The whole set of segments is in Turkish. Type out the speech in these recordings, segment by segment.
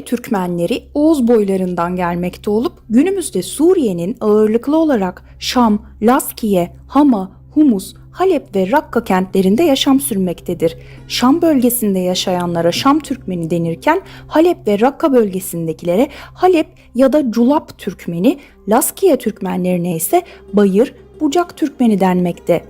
Türkmenleri Oğuz boylarından gelmekte olup günümüzde Suriye'nin ağırlıklı olarak Şam, Laskiye, Hama, Humus, Halep ve Rakka kentlerinde yaşam sürmektedir. Şam bölgesinde yaşayanlara Şam Türkmeni denirken Halep ve Rakka bölgesindekilere Halep ya da Culap Türkmeni, Laskiye Türkmenlerine ise Bayır, Bucak Türkmeni denmekte.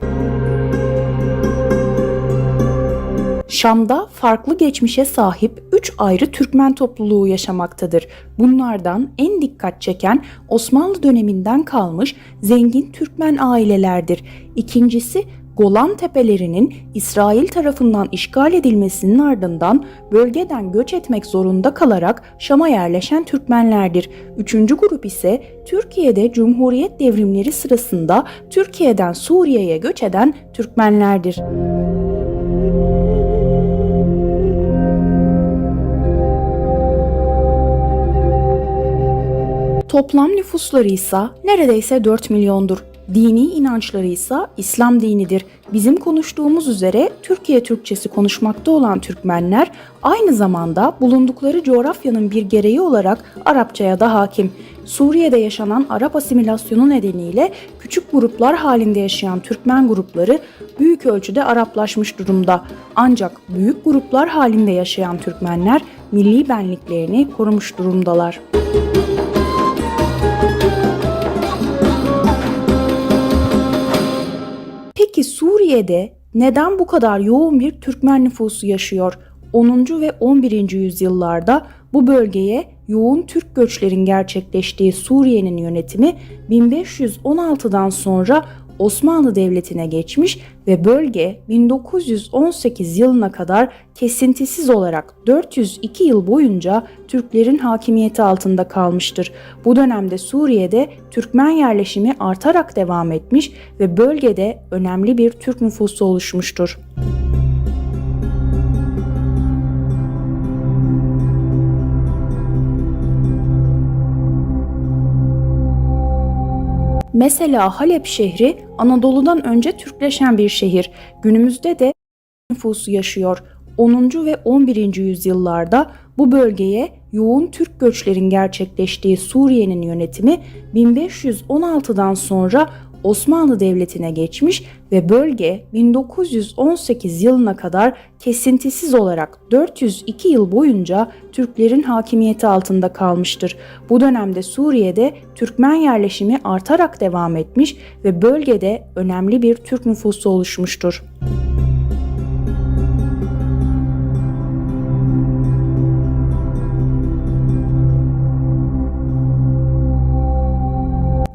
Şam'da farklı geçmişe sahip 3 ayrı Türkmen topluluğu yaşamaktadır. Bunlardan en dikkat çeken Osmanlı döneminden kalmış zengin Türkmen ailelerdir. İkincisi Golan Tepelerinin İsrail tarafından işgal edilmesinin ardından bölgeden göç etmek zorunda kalarak Şam'a yerleşen Türkmenlerdir. Üçüncü grup ise Türkiye'de Cumhuriyet devrimleri sırasında Türkiye'den Suriye'ye göç eden Türkmenlerdir. Toplam nüfusları ise neredeyse 4 milyondur. Dini inançları ise İslam dinidir. Bizim konuştuğumuz üzere Türkiye Türkçesi konuşmakta olan Türkmenler aynı zamanda bulundukları coğrafyanın bir gereği olarak Arapçaya da hakim. Suriye'de yaşanan Arap asimilasyonu nedeniyle küçük gruplar halinde yaşayan Türkmen grupları büyük ölçüde Araplaşmış durumda. Ancak büyük gruplar halinde yaşayan Türkmenler milli benliklerini korumuş durumdalar. Peki Suriye'de neden bu kadar yoğun bir Türkmen nüfusu yaşıyor? 10. ve 11. yüzyıllarda bu bölgeye yoğun Türk göçlerin gerçekleştiği Suriye'nin yönetimi 1516'dan sonra Osmanlı Devleti'ne geçmiş ve bölge 1918 yılına kadar kesintisiz olarak 402 yıl boyunca Türklerin hakimiyeti altında kalmıştır. Bu dönemde Suriye'de Türkmen yerleşimi artarak devam etmiş ve bölgede önemli bir Türk nüfusu oluşmuştur. Mesela Halep şehri Anadolu'dan önce Türkleşen bir şehir. Günümüzde de nüfusu yaşıyor. 10. ve 11. yüzyıllarda bu bölgeye yoğun Türk göçlerin gerçekleştiği Suriye'nin yönetimi 1516'dan sonra Osmanlı Devleti'ne geçmiş ve bölge 1918 yılına kadar kesintisiz olarak 402 yıl boyunca Türklerin hakimiyeti altında kalmıştır. Bu dönemde Suriye'de Türkmen yerleşimi artarak devam etmiş ve bölgede önemli bir Türk nüfusu oluşmuştur.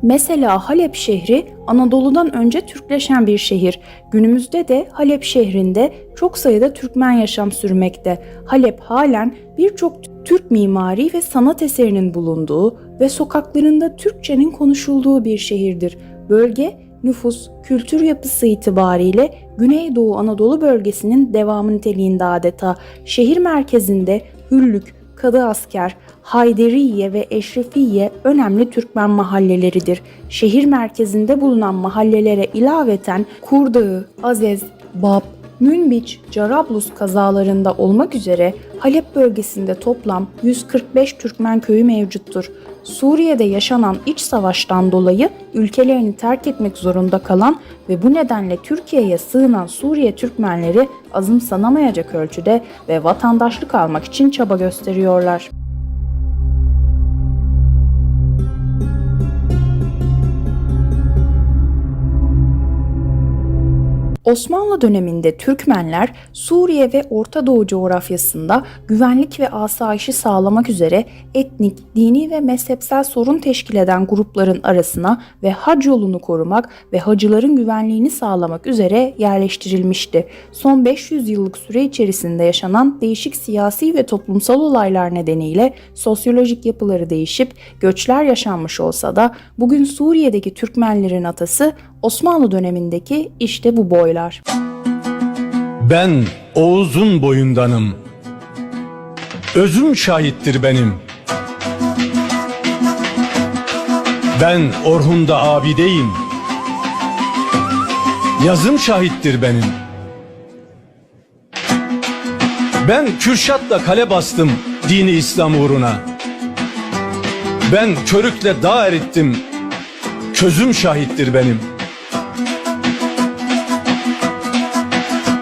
Mesela Halep şehri Anadolu'dan önce Türkleşen bir şehir. Günümüzde de Halep şehrinde çok sayıda Türkmen yaşam sürmekte. Halep halen birçok Türk mimari ve sanat eserinin bulunduğu ve sokaklarında Türkçenin konuşulduğu bir şehirdir. Bölge nüfus, kültür yapısı itibariyle Güneydoğu Anadolu bölgesinin devamı niteliğinde adeta. Şehir merkezinde Hüllük, Kadı Asker, Hayderiye ve Eşrefiye önemli Türkmen mahalleleridir. Şehir merkezinde bulunan mahallelere ilaveten Kurdağı, Azez, Bab, Münbiç, Carablus kazalarında olmak üzere Halep bölgesinde toplam 145 Türkmen köyü mevcuttur. Suriye'de yaşanan iç savaştan dolayı ülkelerini terk etmek zorunda kalan ve bu nedenle Türkiye'ye sığınan Suriye Türkmenleri azımsanamayacak ölçüde ve vatandaşlık almak için çaba gösteriyorlar. Osmanlı döneminde Türkmenler Suriye ve Orta Doğu coğrafyasında güvenlik ve asayişi sağlamak üzere etnik, dini ve mezhepsel sorun teşkil eden grupların arasına ve hac yolunu korumak ve hacıların güvenliğini sağlamak üzere yerleştirilmişti. Son 500 yıllık süre içerisinde yaşanan değişik siyasi ve toplumsal olaylar nedeniyle sosyolojik yapıları değişip göçler yaşanmış olsa da bugün Suriye'deki Türkmenlerin atası Osmanlı dönemindeki işte bu boylar. Ben Oğuz'un boyundanım. Özüm şahittir benim. Ben Orhun'da abideyim. Yazım şahittir benim. Ben Kürşat'la kale bastım. dini İslam uğruna. Ben körükle dağ erittim, közüm şahittir benim.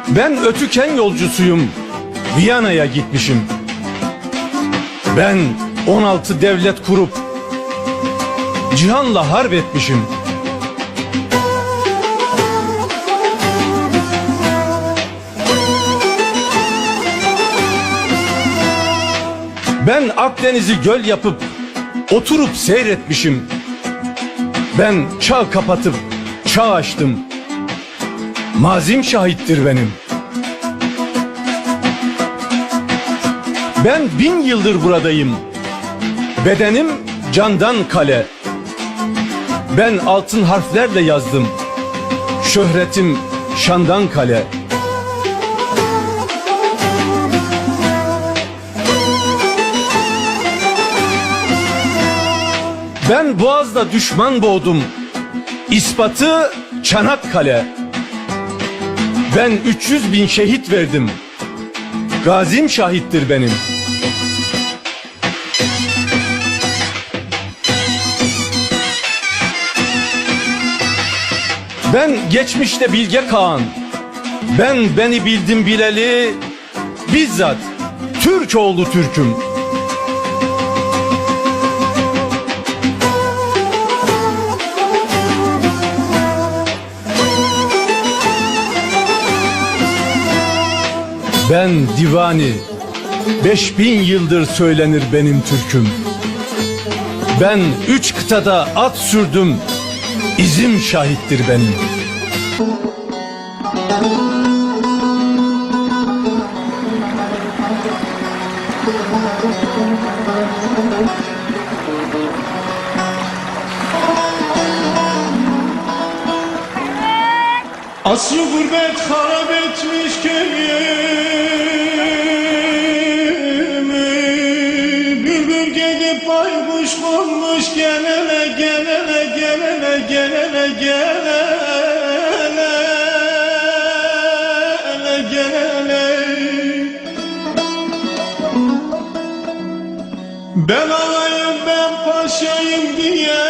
Ben ötüken yolcusuyum, Viyana'ya gitmişim. Ben 16 devlet kurup cihanla harp etmişim. Ben Akdeniz'i göl yapıp oturup seyretmişim. Ben çağ kapatıp çağ açtım. Mazim şahittir benim. Ben 1000 yıldır buradayım. Bedenim candan kale. Ben altın harflerle yazdım. Şöhretim şandan kale. Ben Boğaz'da düşman boğdum. İspatı Çanakkale. Ben 300 bin şehit verdim. Gazim şahittir benim. Ben geçmişte Bilge Kağan. Ben beni bildim bileli bizzat Türk oğlu Türk'üm. Ben divani, 5000 yıldır söylenir benim Türk'üm. Ben 3 kıtada at sürdüm, izim şahittir benim. Aslı gurbet harap etmiş köyümü, bülbül gidip baykuş konmuş gelene gelene gelene gelene gelene gelene. Ben ağayım ben paşayım diye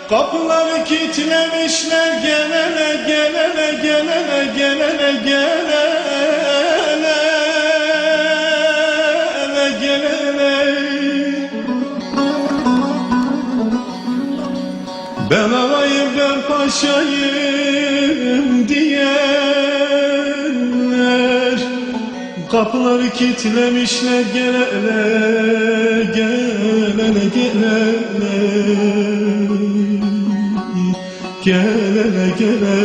kapıları kilitlemişler gelene gelene gelene gelene gelene gelene. Ben ağayım ben paşayım diyenler kapıları kilitlemişler gelene gelene gelene. Gelene gelene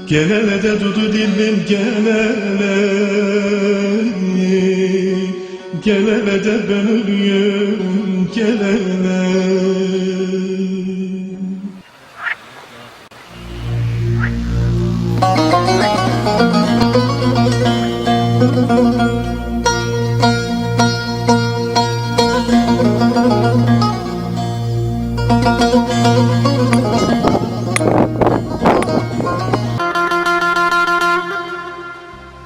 gelene de dudu dilim gelene gelene de ben ölüyüm gelene.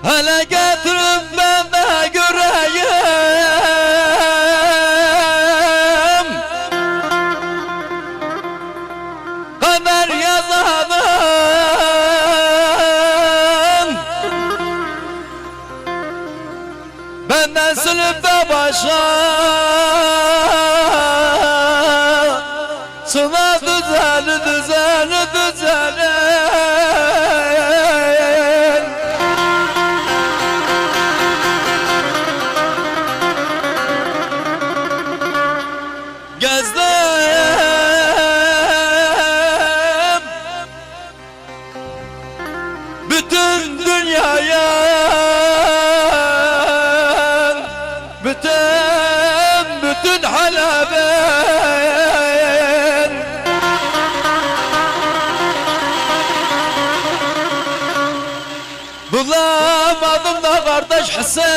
Hele getirin ben de göreyim kader yazanın benden sınıfta başa sınav düzeni düzeni düzeni. Gezdim bütün dünyaya, bütün Halep'i bulamadım da kardeş Hüseyin,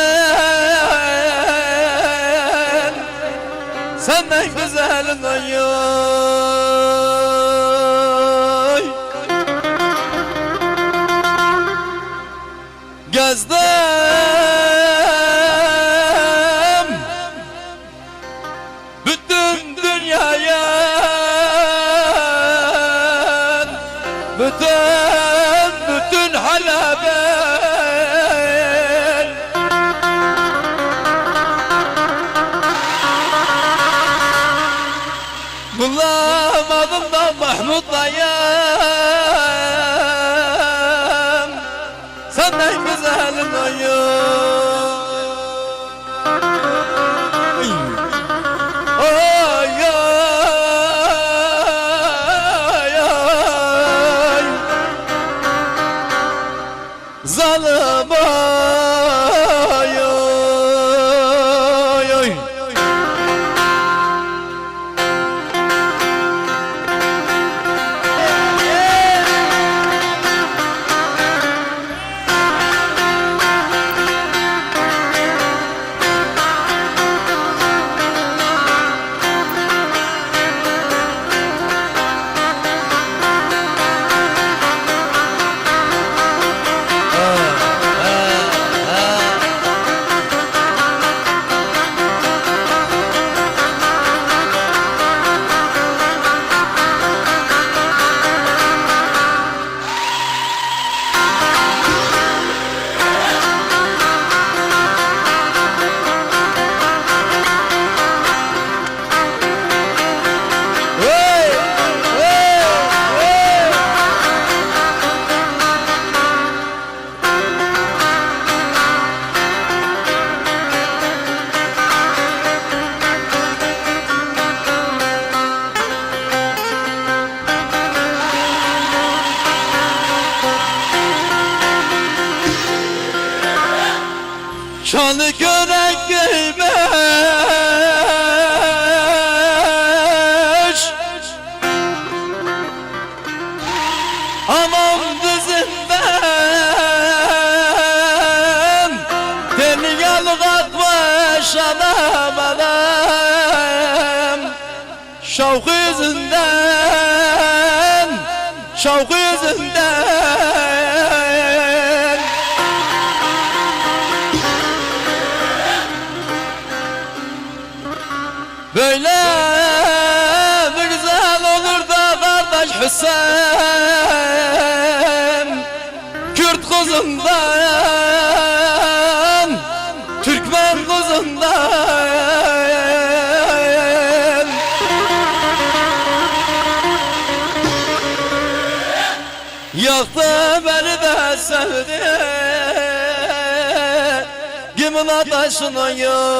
senden güzelin oy. bütün Halep'e bulamadım da Mahmut dayım, senden güzelin oyun. Oy oy oy, zalim oy oy oy. Şanı görek giymiş, anam dizinden deli yalı katmış anam anam. Şavkı yüzünden, şavkı yüzünden böyle mi güzel olur da kardeş Hüseyin, Kürt kızından, Türkmen kızından. Yaktı beni de sevdi, kimin ateşine yoy.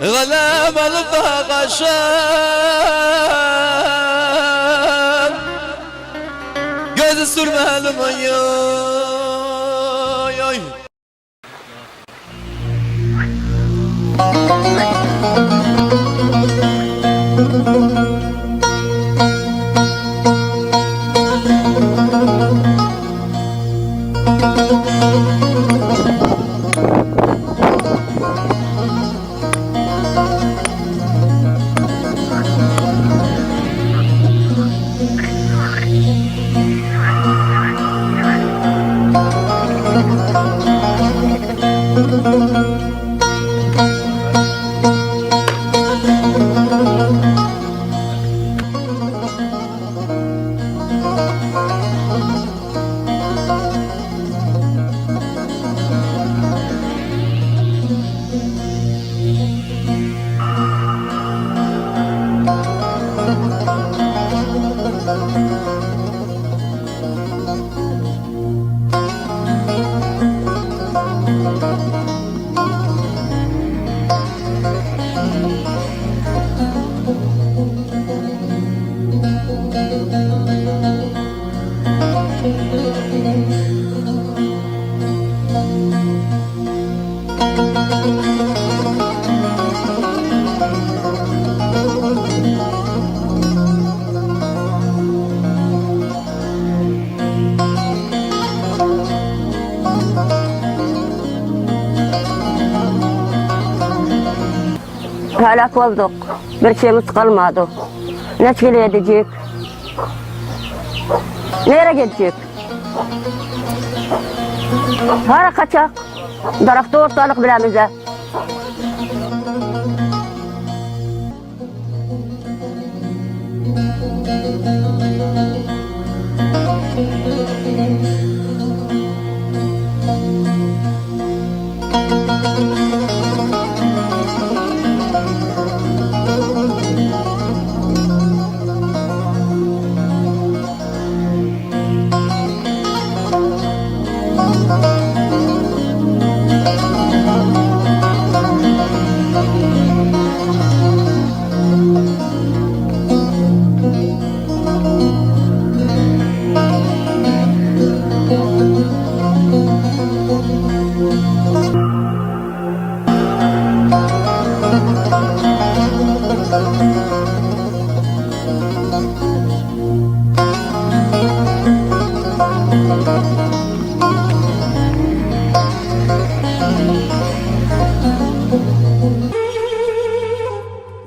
Galem alıp da kaşan, gözü sürmelim oy. Helak olduk. Bir şeyimiz kalmadı. Ne çile edecek? Nereye gidecek? Hara kaçak? Darakta ortalık bilemize.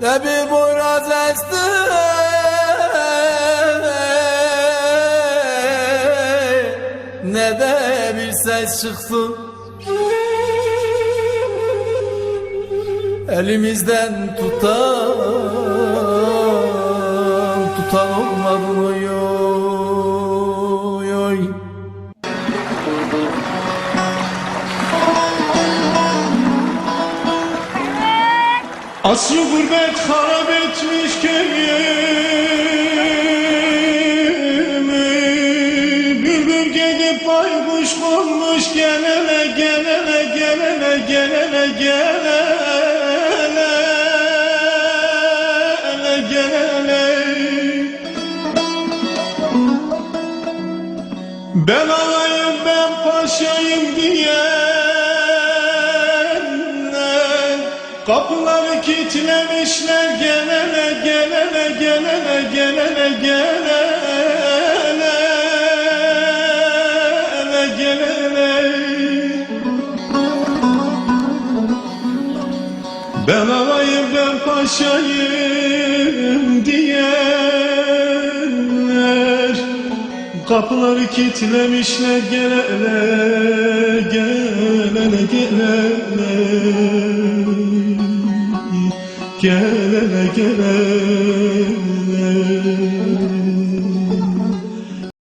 Ne bir boyraz esti, ne de bir ses çıktı. Elimizden tutan olmadı oy oy oy. Asrı gurbet harap etmiş köyümü, bülbül gidip baykuş konmuş, gelene gelene gelene gelene gelene gelene. Ben ağayım ben paşayım diyenler, kapıları kilitlemişler, gelene gelene gelene gelene gelene gelene. Ben ağayım ben paşayım diyenler, kapıları kilitlemişler, gelene gelene gelene gelene gelene.